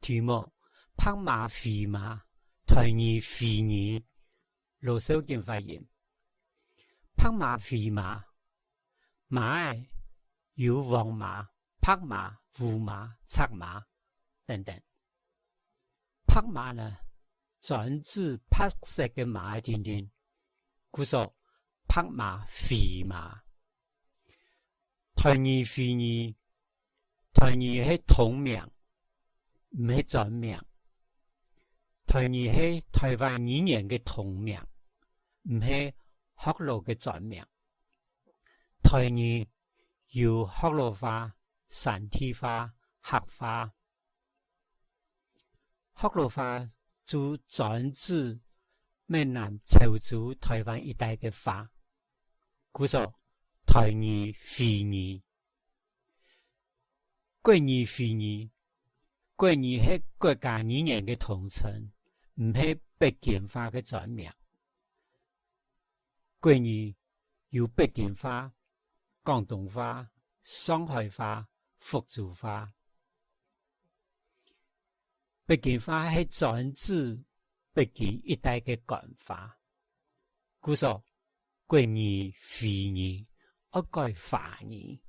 題目拍馬飛馬，台語飛語，老少見發言。拍馬飛馬，馬有黃馬、拍馬、烏馬、策馬等等。拍馬呢，專指拍攝嘅馬點點，故說拍馬飛馬。台語飛語，台語係同名，唔係專名。台語係台灣語言嘅同名，唔係學路嘅專名。台語有學路話、山地話、客話。學路話就專指閩南、潮州、台灣一帶嘅話，故說台語飛語。國語飛語，國語係國家語言嘅統稱，唔係北京話嘅專名。國語有北京話、廣東話、上海話、福州話。北京話係專指北京一帶嘅官話，故說國語飛語，我改華語，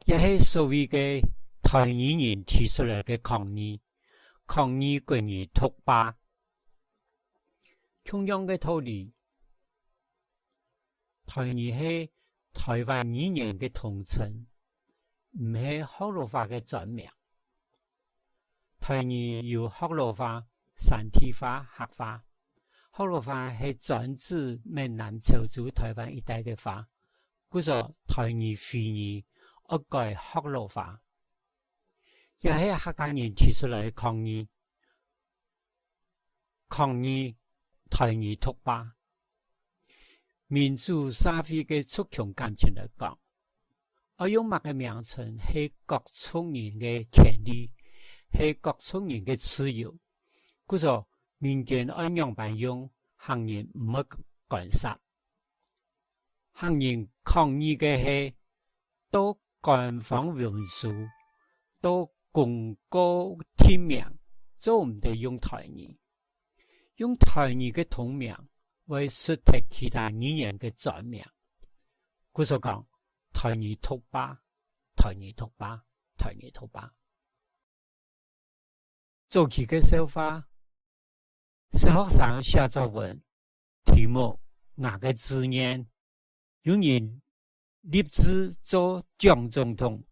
也係所謂嘅台語人提出來嘅抗議，抗議國語獨霸。同樣嘅道理，台語係台灣語言嘅統稱，唔係學路話嘅專名。台語有學路話、山地話、客話。學路話係專指閩南、潮州、台灣一帶嘅話，故說台語飛語，我改學路話，也係客家人提出來抗議，抗議台語獨霸。民主社會嘅促強感情來講，我用乜嘅名稱係各種人嘅權利，係各種人嘅自由，故說民間按樣辦用，行人唔好干涉。行人抗議嘅係到官方文書，到公告天名，做唔得用台語，用台語嘅同名為實體其他語言嘅專名。故所講台語獨霸，台語獨霸，台語獨霸。早期嘅小話，小學生寫作文，題目哪個字眼？有人立志做蔣總統，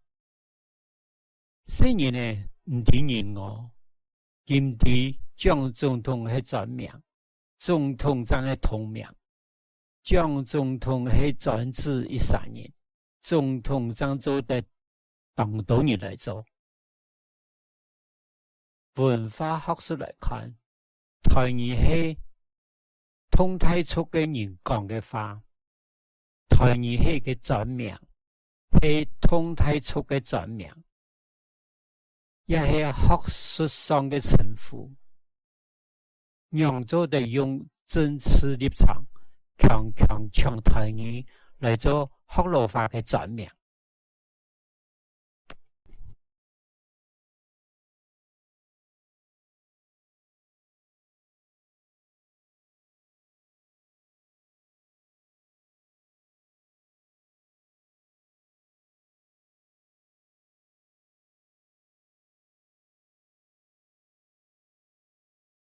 雖然呢唔聽人我，今天蔣總統係專名，總統真係同名。蔣總統係專指一三年，總統真做得當多人來做。文化學術來看，台語係通太速嘅人講嘅話，台語係嘅專名，係通太速嘅專名，也係學術上嘅稱呼。讓做的用政治立場，強台語來做學路話嘅專名。